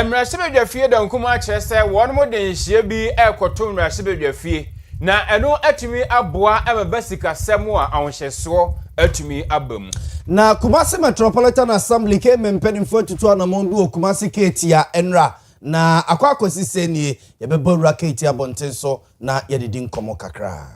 Emrasibedwafie da nkuma akere se wonmo de nhye bi ekoto mrasibedwafie na eno atumi aboa emebasika semo a ahwehyeso atumi abamu na Kumasi Metropolitan Assembly ke mempenimfo tutu anamondu okumasi ketia enra na akwakosi senie yebebawura ketia bontenso na yedidi nkomo kakra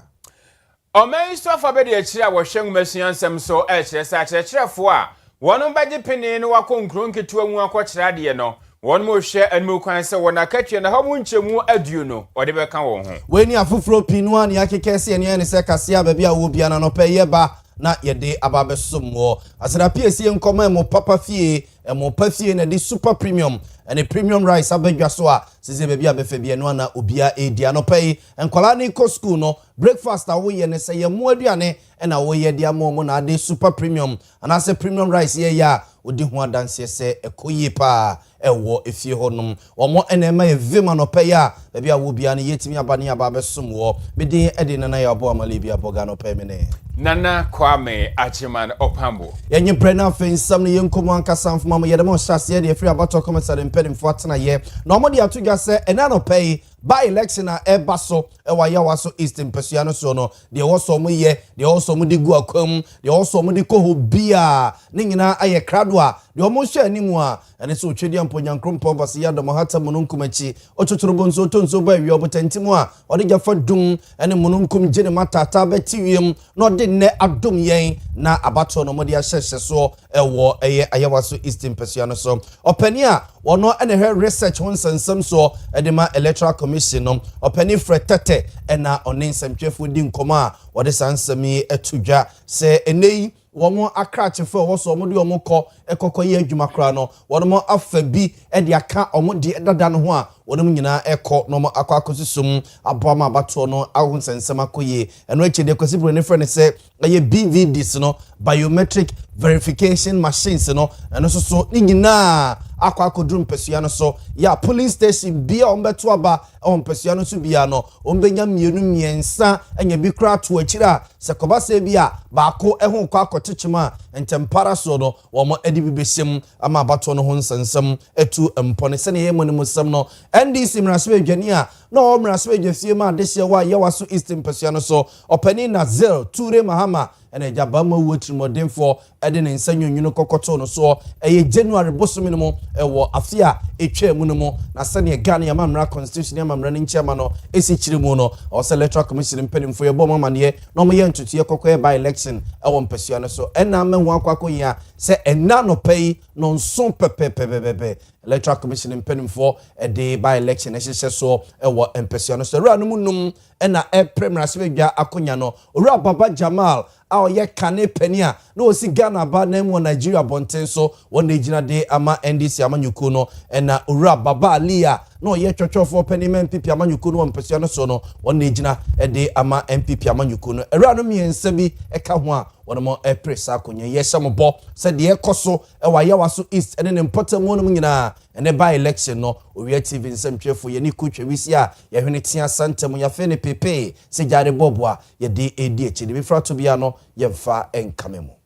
omen so fa be de akire a wohwengu masuansem so akire sa akirefo a wono baje pene no wakonkron ketua mu akokira de no won mo hwe anmu kwan se wona katwe na hamu nchemu aduo no ode be ka won ho weni afufuro pinu ani akekese ne se kasea ba bia wo bia na no peye ba na yede ababesomo asira piesie nkoma mo papa fie mo pafie na di super premium and a premium rice abedwa so a sese be bia befa bia no na obia edia no pay enkwala ni ko school no breakfast awo ye ne se ye mo aduane na wo ye dia mo na de super premium and say premium rice ye ya odi ho adanse se ekoyi pa ewo efie honum omo enema ye vima no pay a bia wo bia ne yetimi abane ababesomo be de ede na ya obo amale bia boga no pay me ne Nana Kwame Achiman Opambo. Yenye brena fe nsam ne yenkomo ankasa mfuma ye demo hyase de free abato comments and pen for atena ye na omo de atoga se enano pay by election na ebaso ewa yawaso eastern pesuano so no de woso mo ye de woso mo de gu akwam de woso mo de koho bia ne nyina aye krado a de omo hwe animu a ene so twedi amponyankrompo base ya domo hata mununkumachi ototorobo tonso ba wi obotantimo a ode jafa dum ene mununkum gene matata betiwiem no de ne adom yen na abato no mo de ahyehye so ewo eye ayawaso eastern pesuano so opani a wono ene he research won sansam so edema electoral commission no opani fretete ena onensamtwefo di nkoma wode sansami etudwa se enei womo akrachefo wo so omode omukọ ekokoye adwumakra no wono afa bi e de aka omode dada no ho a wono nyina ekọ no akwakosusum aboma abato no ahunsansam akoye eno echede kwasibro ne frene se eye BVDs no biometric verification machines no eno so nyina akwakodrum pesua no so ya police station bia ombeto aba pesua no so bia no ombenya mienu miensa enya bi kra to akira se kobase bia baako eho kwa akotechima entempara so no wo mo edi bibesem ama abato no ho nsansam etu empone se ne ye monimo sam no NDC mrasebe dwani a no mrasebe dwafie ma adehye wa yawaso eastern pesua no so opani na 0 ture mahama ene jabama wotrimodenfo ede ne nsanyonwuno kokoto no so eye January bosomi no mo ewo afia etwa mu no mo na sane Ghana ya mamra constitution ya mamra ne nchema no esi chiremu no o electoral commission mpenimfo ye boma mane no mo ye ntutu ye kokoye by election ewo mpesua no so ena menhu akwakoyia se ena no pay no nso pepepepepe electoral commission mpenimfo ede by election ehye so ewo mpesua no so ra no munum ena premier asebedwa akonya no ora baba Jamal aw ye kane penia no osi Ghana ba na mu Nigeria bonten so won ejina de ama NDC amanyuku no ena ora baba Alia no ye twotwofo penima MPP amanyuku no mpesua no so no won ejina de ama MPP amanyuku no era no miensa bi eka ho a won mo press akonya ye hyambo se de ekoso ewa yawaso east ene ne important mo no nyina ene by election no Owia TV nsamtwefo ye ni kutwa wisi a ye hwene tia santem ya fe ne pepe se jare bobwa ye de edi echide bi frato bia no ye mfa enkamemo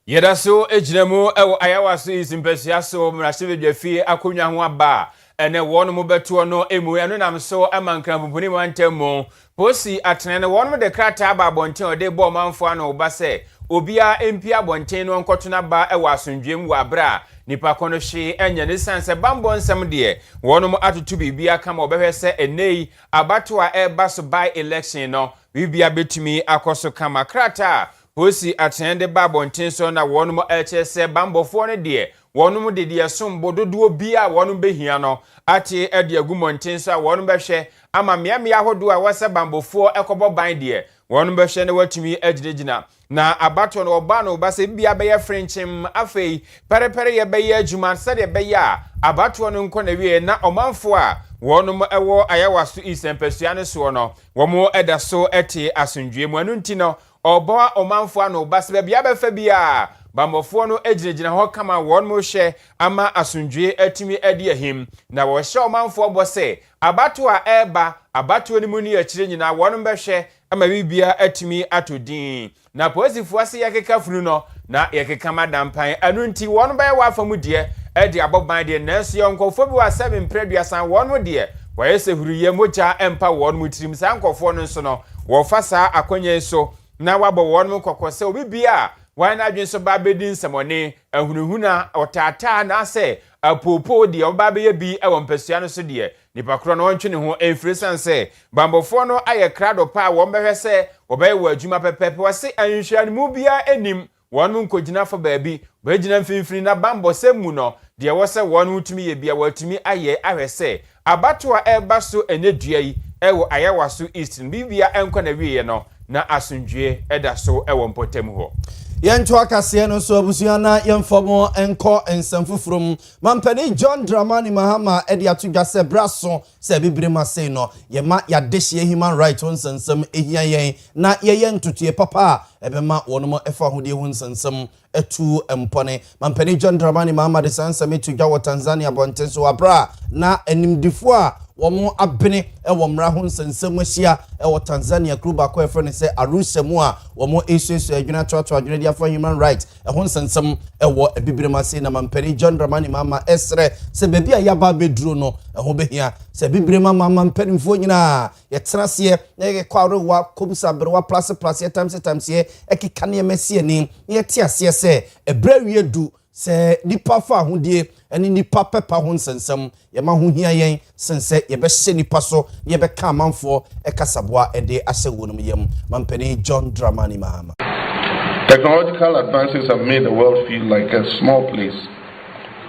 yeda so ejinemu ewo ayawaso isimpesua so mrasibedwafie akonwa ho aba ene wono mo beto no emu eno nam so amankran bubuni mantemu posi atene ne wono de krata aba bonten ode bo manfo ana oba se obia empia bonten no nkotona ba ewo asundwem wa bra nipa kono hye enye ne sanse bambo nsem de wono mo atutu bibia kama obehwe se enei abato a eba so by election no bibia betumi akoso kama krata posi atende ba bonten so na wono mo se bambofo ne de wonum de de sombo dodo bia wonum behia no ate ade agumonten so wonum behwe ama miamia hodo a wasa bambofo ekobo ban de wonum behwe ne watumi agidegina na abato no oba no ba se bia be ye frenchim afei perepere ye be ye adwuma se de be ya abato no nko na wie na omanfo a wonum ewo ayawaso isempesua ne so no womo eda so ete asundwe mu anu ntino oba omanfo ano ba se bia be fa bia bambofo no ejinejina ho kama won mo hye ama asundwe atimi ade ahim na wo hye omanfo obose abato a eba abato ni mu ni akire nyina won behwe ama bibia atimi atodin na posifo ase yakeka funu no na yakeka madampan anu nti won ba ye wafa mu de edi aboban de nanso yonkofo bi wa 7 preduasan won de wayese huriye moja empa won mutirim sankofo no nso no wo fa saa akonye so na wabo won kokose obi bia wan adwen so ba bedin semone ahunuhuna otata na se apopo de oba be bi e won pasua no so de nipa kro no wontwe ne ho emfirisan se bambofo no aye krado pa won behwe se obaye wa adwuma pepepe wase anhwan mu bia enim won nkogina fa baabi bagina mfimfini na bambo semu no de wose won utumi ye bia watumi aye ahwese abatoa eba so enedua yi ewo ayawaso east bibia enko na wiye no na asundwe eda so ewo mpotem ho Owia Kaseɛ no so abusuana yemfomo enko ensamfufrom mampani John Dramani Mahama edi atudwa se braso se bibirema sei no yema yadehye human rights onsansam ehia yen na yeye ntutue papa ebema wonomo efa hodie honsansam etu empone mampani John Dramani Mahama de sansam etudwa wo Tanzania bontenso abra na animdifo a womo abene ewo mra honsansam ahia ewo Tanzania kluba ko efre ne se Arusha mu a womo esuesu adwuna toato adwuna dia for human rights honsansam ewo bibirema sei na mampani John Dramani Mahama esre se bebi a yaba beduro no eho behia se bibirema mama mpanimfo nyina yetenase na ye kwarewa kobusa berwa plus times ye ekika ne mesie ni ye tiase se ebrawie du se nipa fa hodie eni nipa pepa honsansam ye ma ho hia yen sense ye be hye nipa so ye be ka manfo ekasaboa ede ahye wonum yem mampani John Dramani Mahama. Technological advances have made the world feel like a small place.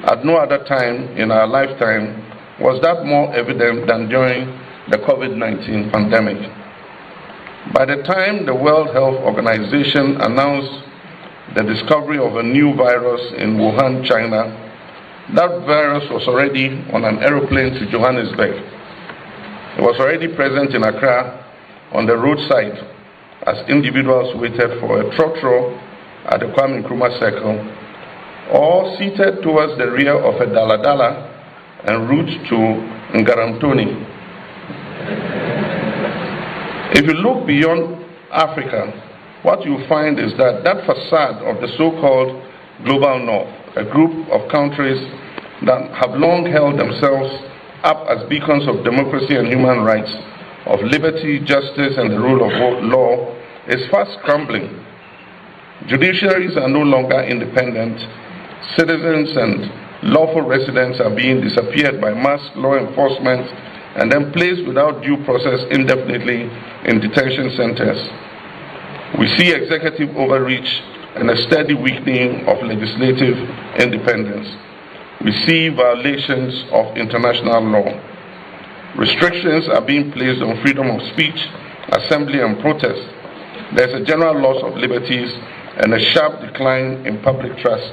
At no other time in our lifetime was that more evident than during the COVID-19 pandemic. By the time the World Health Organization announced the discovery of a new virus in Wuhan, China, that virus was already on an aeroplane to Johannesburg. It was already present in Accra on the roadside as individuals waited for a trotro at the Kwame Nkrumah Circle, or seated towards the rear of a daladala en route to Ngaramtoni. If you look beyond Africa, what you find is that that facade of the so-called global north, a group of countries that have long held themselves up as beacons of democracy and human rights, of liberty, justice, and the rule of law, is fast crumbling. Judiciaries are no longer independent. Citizens and lawful residents are being disappeared by masked law enforcement and then placed without due process indefinitely in detention centers. We see executive overreach and a steady weakening of legislative independence. We see violations of international law. Restrictions are being placed on freedom of speech, assembly, and protest. There's a general loss of liberties and a sharp decline in public trust.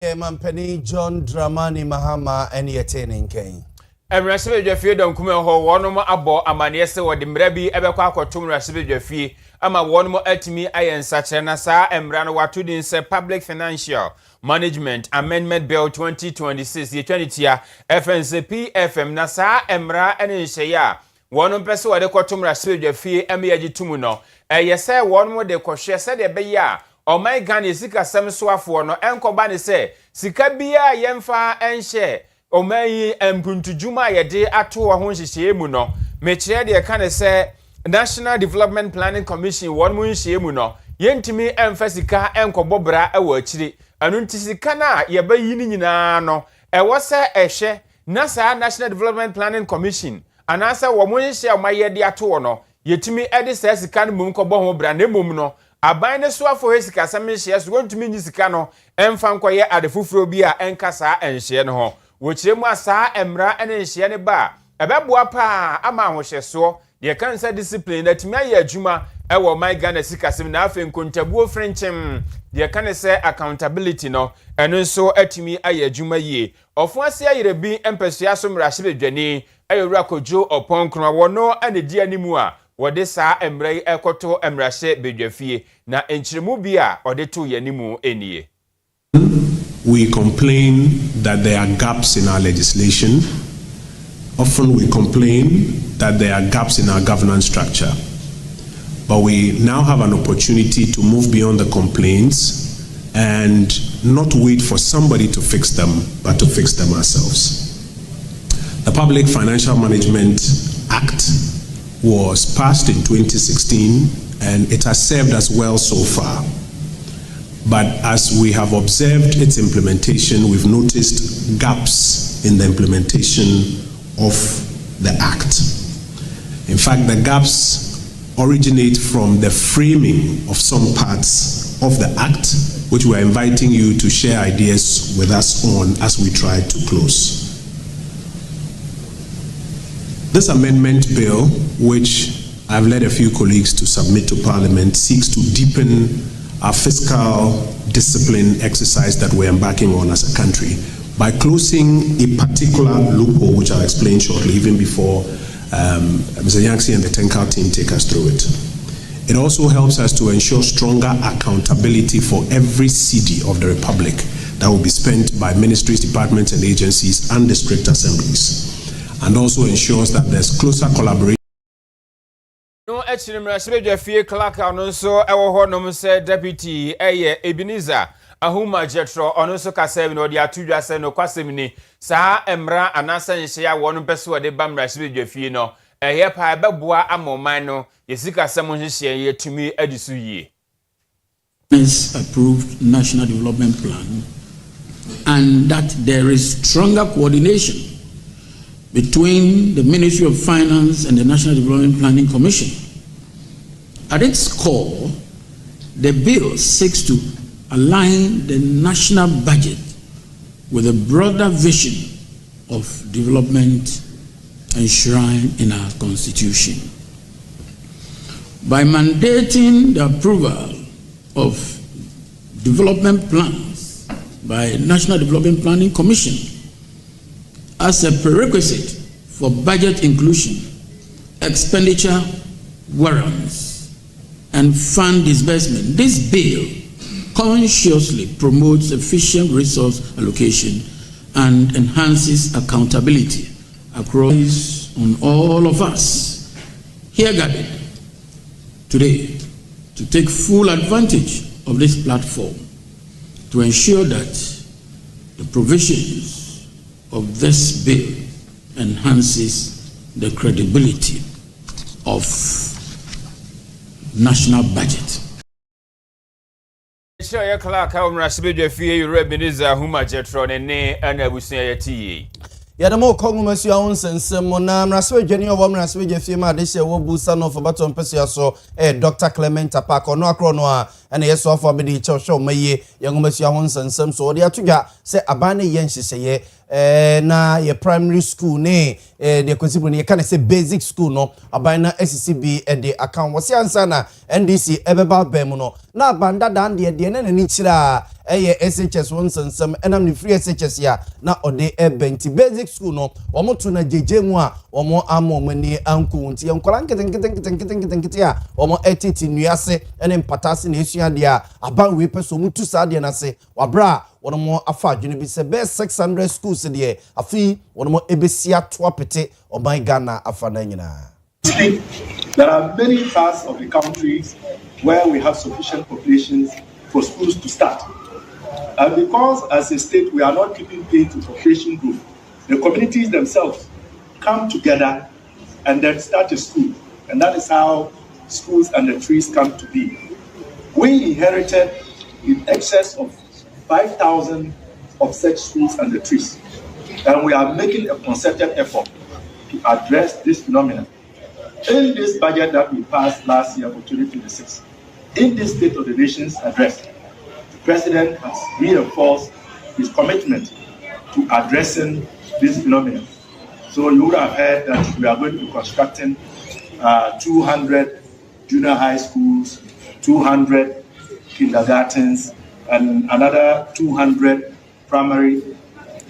Mampani John Dramani Mahama and Yetenin Kane. Emrasibe Jafie don kume ho wono abo amane se wode mra bi ebekwa akotom Rasibe Jafie ama wono atimi ayensa kire na saa emra no watudin se Public Financial Management Amendment Bill 2026 ye twanitia FNC PFM na saa emra ene nhyeya wono pese wode kotom Rasibe Jafie emiyaji tumu no yese wono de kohwe se de be ya o my Ghana sika sem so afo no enkoba ne se sika bia yemfa enhye o mai empuntujuma yede ato ho nhyehyɛ mu no mekire de ka ne se National Development Planning Commission won mu nhyehyɛ mu no yentimi emfa sika enkobobra ewo akiri anu nti sika na yebayi ni nyina no ewo se ehwe na sa National Development Planning Commission anasa wo mu nhyehyɛ o mai yede ato no yetimi ede sa sika no mu nkobo ho bra na mum no aban ne so afo sika sam nhyehyɛ so wontumi nyi sika no emfa nkoye adefufuro bi a enkasa enhyehyɛ no ho wochiremu asa emra ene nhye ne ba ebeboa pa ama ahohyeso de kansa discipline na timi aye adwuma ewo my Ghana sikasem na afa nkontabuo frenchim de kan se accountability no eno nso atimi aye adwuma yie ofo ase ayere bi empesua so mrahye bedwani ayewura kojo oponkro wono ane di animu a wode sa emra yi ekoto emrahye bedwafie na enchiremu bi a ode to yanimu enie. We complain that there are gaps in our legislation. Often we complain that there are gaps in our governance structure. But we now have an opportunity to move beyond the complaints and not wait for somebody to fix them, but to fix them ourselves. The Public Financial Management Act was passed in 2016, and it has served us well so far. But as we have observed its implementation, we've noticed gaps in the implementation of the Act. In fact, the gaps originate from the framing of some parts of the Act, which we're inviting you to share ideas with us on as we try to close. This amendment bill, which I've led a few colleagues to submit to Parliament, seeks to deepen our fiscal discipline exercise that we're embarking on as a country by closing a particular loophole, which I'll explain shortly, even before Mr. Yancey and the Tenkau team take us through it. It also helps us to ensure stronger accountability for every cedi of the Republic that will be spent by ministries, departments, and agencies and district assemblies, and also ensures that there's closer collaboration. No, actually, Mr. Fie Clark, and also our honor said Deputy Ebenezer Ahuma Jetro, and also Kaseɛ no dia tuja se no kwasemni saa emra anasa nhia wonu peso de bam Mr. Fie no eye pa beboa amoman no yesika sem nhia ye tumi adisu yie. Approved National Development Plan, and that there is stronger coordination between the Ministry of Finance and the National Development Planning Commission. At its core, the bill seeks to align the national budget with a broader vision of development enshrined in our Constitution. By mandating the approval of development plans by National Development Planning Commission as a prerequisite for budget inclusion, expenditure warrants, and fund disbursement, this bill consciously promotes efficient resource allocation and enhances accountability across on all of us here gathered today to take full advantage of this platform to ensure that the provisions of this bill enhances the credibility of national budget. Sure, Clark, how Mr. Fie Ebenezer Ahuma Jetro ne ana busia yati. Yadamo Kongumasia on Sensemona, Raswe Jenny of Raswe Jeffima, this year will boost son of a baton Pessia so Dr. Clement Apak or no Cronoa, and yes, offer me the show may young Monsieur Honson, some so they are to get say Abani Yensi say. Na ye primary school ne de consider ye can say basic school no abana SCB and the account was answer na NDC ebeba bemuno na banda dan de na ni chira SHS won some enam ni free SHS ya na ode benti basic school no omo to na jeje mu a omo amo mani anku nti enkola nketen ya omo etiti nuase ene mpatase na esua de a aban we peso mutu sa de na se wabra one more afa juni bi se be 600 schools de afi one more ebesia to apete o my Ghana afa na nyina. There are many parts of the countries where we have sufficient populations for schools to start. And because as a state we are not keeping pace to population growth, the communities themselves come together and then start a school. And that is how schools and the trees come to be. We inherited in excess of 5,000 of such schools and the trees. And we are making a concerted effort to address this phenomenon. In this budget that we passed last year for 2026, in this State of the Nation's address, the President has reinforced his commitment to addressing this phenomenon. So you would have heard that we are going to be constructing 200 junior high schools, 200 kindergartens, and another 200 primary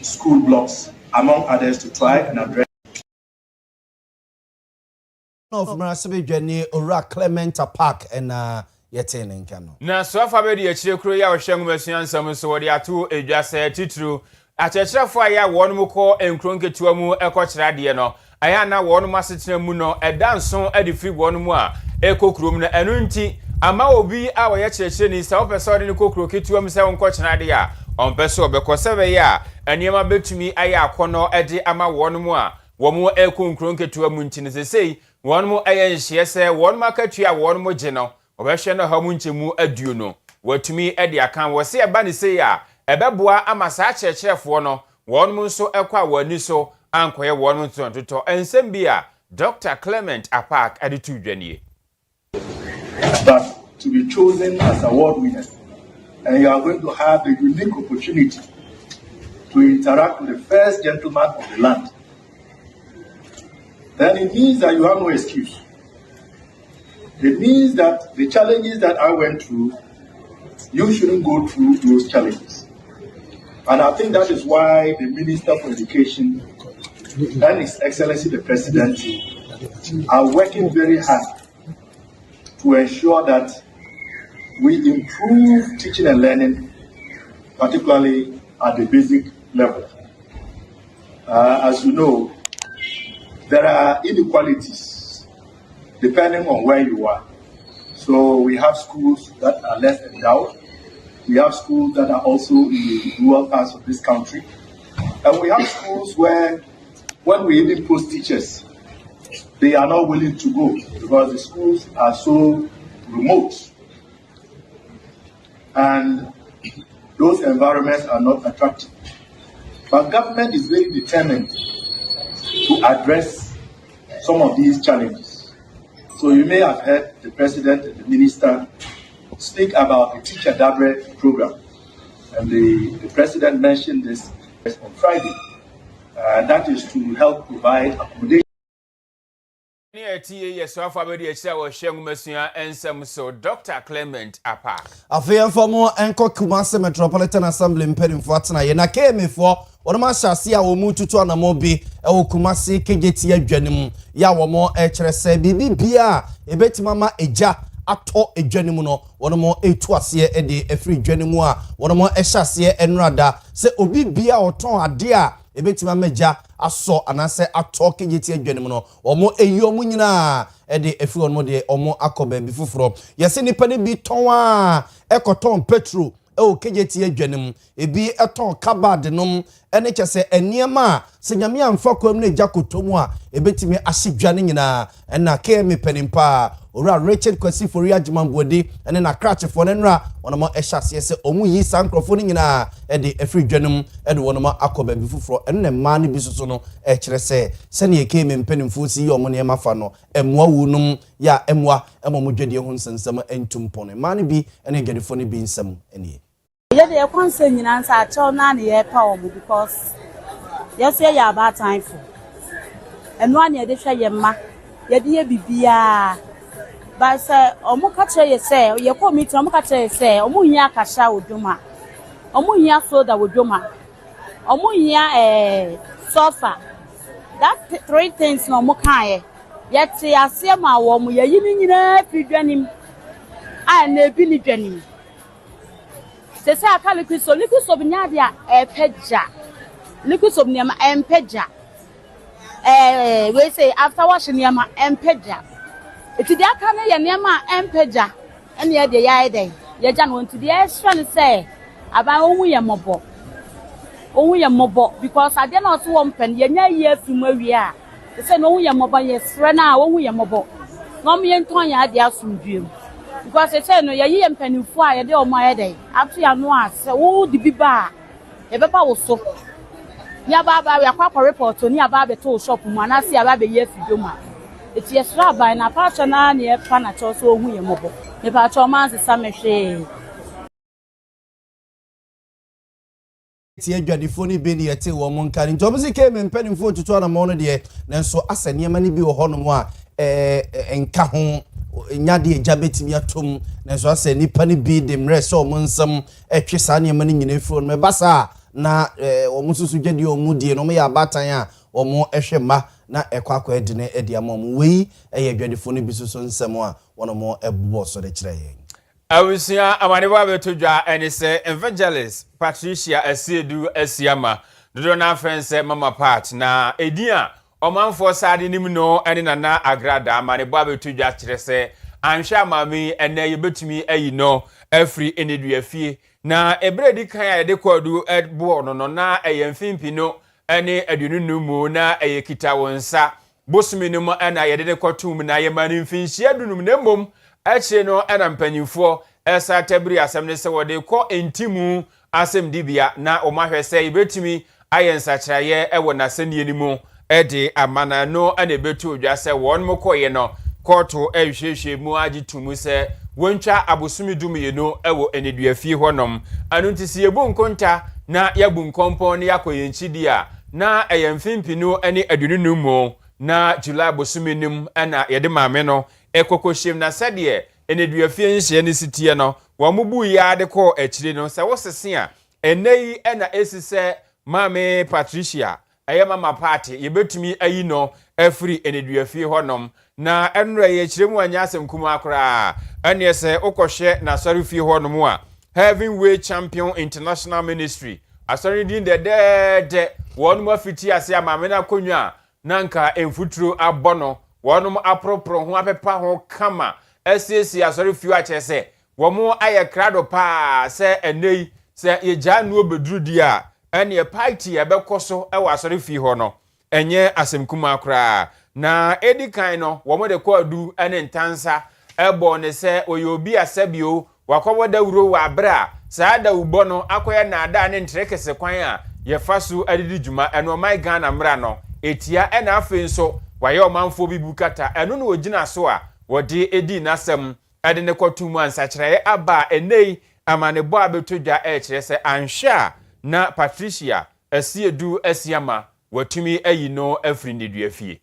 school blocks, among others, to try and address. Of Marasebe Jenny Owia Clement Apak and Yetin in Kano. Na so afa be de akire kro ya ohwem masuansam so de ato edwase titru achechefo aya wonu mko enkronketua mu ekokyera de no aya na wonu masetena mu no edanso ade fi wonu mu a ekokrom na enu nti ama obi a wo ye kyerɛkyerɛ ni sɛ wopɛ sɛ ɔde ne kokro ketuam sɛ wonko kyena de a ɔmpɛ sɛ ɔbɛkɔ sɛ bɛyɛ a aniema betumi ayɛ akɔnɔ ɛde ama wɔnom a wɔmo ɛkonkro nketua mu ntini sesei wɔnom ɛyɛ nhyeɛ sɛ wɔnom akatua wɔnom gye no ɔbɛhwɛ no ha mu nkyɛmu aduo no watumi ɛde aka wɔ se ɛba ne sei a ɛbɛboa ama saa kyerɛkyerɛfoɔ no wɔnom nso ɛkɔ a wɔani so ankɔyɛ wɔnom ntɔntotɔ ɛnsɛm bi a Dr. Clement Apak ɛde to dwanie. But to be chosen as award winners, and you are going to have the unique opportunity to interact with the first gentleman of the land, then it means that you have no excuse. It means that the challenges that I went through, you shouldn't go through those challenges. And I think that is why the Minister for Education and His Excellency the President are working very hard to ensure that we improve teaching and learning, particularly at the basic level. As you know, there are inequalities depending on where you are. So we have schools that are less endowed. We have schools that are also in the rural parts of this country. And we have schools where, when we even post teachers, they are not willing to go because the schools are so remote. And those environments are not attractive. But government is very determined to address some of these challenges. So you may have heard the President and the Minister speak about the Teacher Dabre program. And the President mentioned this on Friday. That is to help provide accommodation. Dr. Clement Apak. Afei for more enko Kumasi Metropolitan Assembly mpedimfo atena ye na KMFo wonoma hyase a wo mu tutu anamo bi e wo Kumasi kegeti adwanim ya wo mo e kyerɛ sɛ bibi bia ebetima ma eja ato edwanim no wonomo etu ase e de afri dwanim a wonomo hyase enrada sɛ obi bia oton ade a ebetima meja aso anase ato kegeti adwanim no omo eyi omo nyina e de afri omo de omo akoba bi fufuro yesi nipa ne bi ton a ekoton petro o kegeti adwanim ebi eton kabad nom ene kyese eniema se nyame amfa kwam na ejakotomu a ebetimi ahyedwane nyina ena KM penimpa ora Richard Kwasi Fori Agimambodi ene na krachefo ne nra wonoma ehyase se omu yi sankrofo ne nyina e de afri dwanum e de wonoma akoba bi fufuro ene ma ne bi soso no e kyere se ne KM penimfo si yi omo ne mafa no emwa wunum ya emwa emomo dwede ho nsensem entumpone ma ne bi ene dwadefo ne bi nsem ene yeah, they can't say you answer at all now the power because yes, you are about time for. And one year they say your ma, your dear bibia. But say, Omukache, you say, you call me to Omukache, say, Omuya Kasha would do ma. Omuya soda would do ma. Omuya sofa. That three things no Mukaye. Yet say, I see my woman, you're in every journey. I never been journey. They say I can't liquid so binyadia peja. Liquid so near my peja. We say after washing near my peja. It's the akane near my peja. And the other day, you don't want to the extra say about only a mobo. Only a mobo because I did not want pen year from where we are. They say no, we are mobile, yes, right now, only a mobo. No, me and Tony had the assumed dream. Because I say no, ye and penny fire, they on my day. After you know, so the biba. A papa was so. Near Baba, we are papa report to near Baba told shop, when I see a baby year for you, man. It's yes, rabbi, and a partner near Panacho, so we are mobile. The patron man's a summer shade. Tie dwadefoni be ne yete wo mon kan ntomsi KM mpanimfo tutu ana mo no de nanso asane mani bi wo honom a enka ho nyade eja betimi atom nanso asa nipa ne bi de mre so mo nsam etwe sa ne mani nyina furo no basa na wo mususu dwade o mu die no mo ya batan a wo mo ehwe ma na ekwakwa edine ediamom wei eye dwadefoni bi so nsam a wono mo ebobo so de kire yen Awusia amaniwa betudwa ene se Evangelist Patricia Asiedu Asiama dodo na friend Mama Pat na edin a omanfo sade nim no ene nana agrada amaniwa betudwa kire se anhwa mami ene yebetumi ayi no afri enedua fie na ebredi kan ya de kwadu ebo no na eyemfimpi no ene adununu mu na eyekita wonsa bosumi no na yede kwatum na yemani mfinhia dunum na mom ache no na mpanyimfo esa tabiri asem ne se wode kɔ entimu asem dibia na omahwese yebetumi ayensakyraye ewo na senie mu ede amana no na ebetu odwa se won mokoye no koto ehwehwe mu agitumu se wontwa abosumi dumiye no ewo enedua fie honom anu ntisi yebu nkonta na yabu nkompo ne yakoyenchidi a na eyemfimpi no ene adununu mu na July bosumi nim na yede maame no ekokohyem na sede enedua fie nhye ne sitie no wo mubu ya de ko akire no se wosese a eneyi na esise maame Patricia mama party yebetumi ayi no afri enedua fie honom na enra ye kiremu anya asem kuma akra ene se okohye na sori fie honom a Heavenweight Champion International Ministry asori din de wonum afiti ase amame na konwa nanka emfuturo abono wonum apropro ho apepa ho kama asesi asori fie a chese womo aye krado pa se enei se ye janu obeduru dia ene party ebekoso e wasori fie ho no enye asem kuma akra na edikan no womo de kwadu ene ntansa ebo ne se oyobi asabio wakowo dawuro wa bra saa da ubo no akoye na ada ne ntrekese kwan a ye faso adidi djuma eno my Ghana mra no etia ena afi nso waye omanfo bi bukata eno no ogina so a wode edi nasem ade ne kwatum ansakyereye aba enei amane bo abetodwa kire se anhwa na Patricia asiedu asiama watumi ayi no afri nedua fie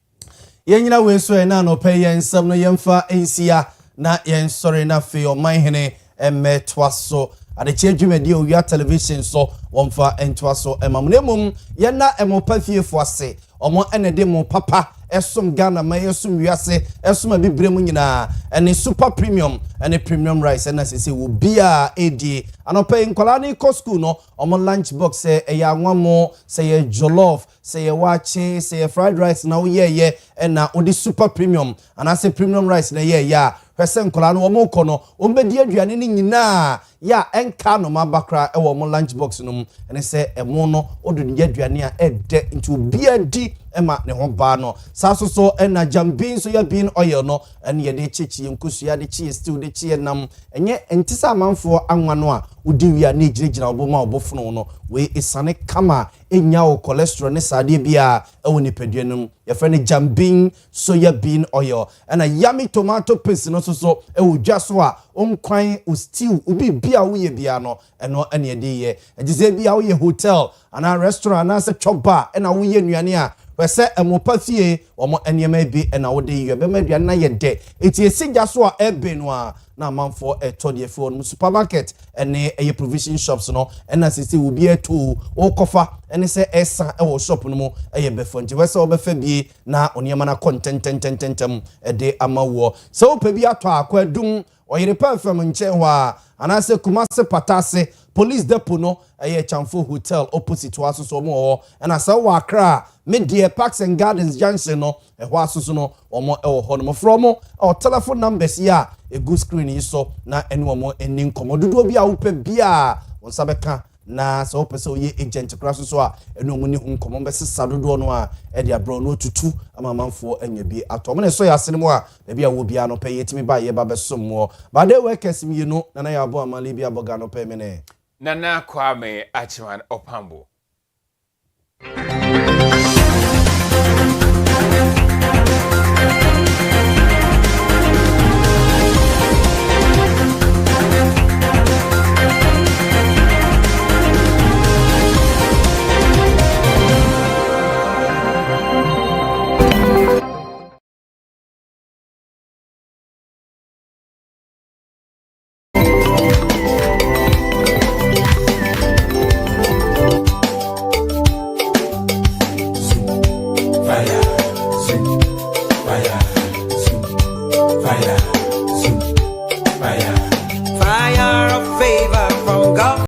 yenyina wenso na no pay yensam no yemfa ensia na yensore na fe o manhene emetwaso adeche dwumadi Owia television so wonfa entwaso emamnemum yena emopafiefo ase omo enede mo papa esom Ghana ma yesum wiase esom abibrem nyina ene super premium ene premium rice na sese wo bia edi anope nkola ni ko school no omo lunch box se ya anwamo se ye jollof se ye wache se ye fried rice na wo ye na odi super premium anase premium rice na ye ya hwese nkola no omo kono ombedi aduane ni nyina ya enka no mabakra e wo mo lunch box no ene se emo no odu de aduane a ede nti bia di ema ne ho ba no saso so ena jambin so ya bin oil no ene ye de chichi nkusu ya de chi stew de chi nam enye entisa amanfo anwa no a udi wi a na ejirejira oboma obofuno no we isane kama enya o cholesterol ne sade bia ewo ni peduanum ye fre ne jambin soya bean oil ena yummy tomato paste no so ewo dwaso a onkwan o stew ubi bia wo ye bia no eno ene ye de ye ejize bia wo ye hotel ana restaurant na se choba ena wo ye nuane a wese emopafie omo enema bi ena wo de ye be maduane na ye de eti esigya so a ebe no a na manfo etode fo no supermarket ene eye provision shops no ena sisi wo bi eto wo kofa ene se esa e wo shop no mo eye befo nti wese wo befa bi na oniema na contententem ede amawo so wo pe bi ato akwadum oyire pa fam nche wa anase Kumase Patase police depot no eye Chamfo hotel opposite wa so mo ena sa wa Accra Media Parks and Gardens Junction no ho asoso no omo e wo ho no from o telephone numbers ya e good screen yi so na ene omo eni nkomododo bi a wo pe bia won sabeka na so pese oye agent kraso so a eno mu ni hu nkomo be sesa dodo no a e dia bro no tutu amamanfo anya bi atom na so ya sene mo a na bia wo bia no pe yetimi ba ye ba besom mo ba de workers mi no na ya abo amale bia boga no pe me ne Nana Kwame Achiman Opambo.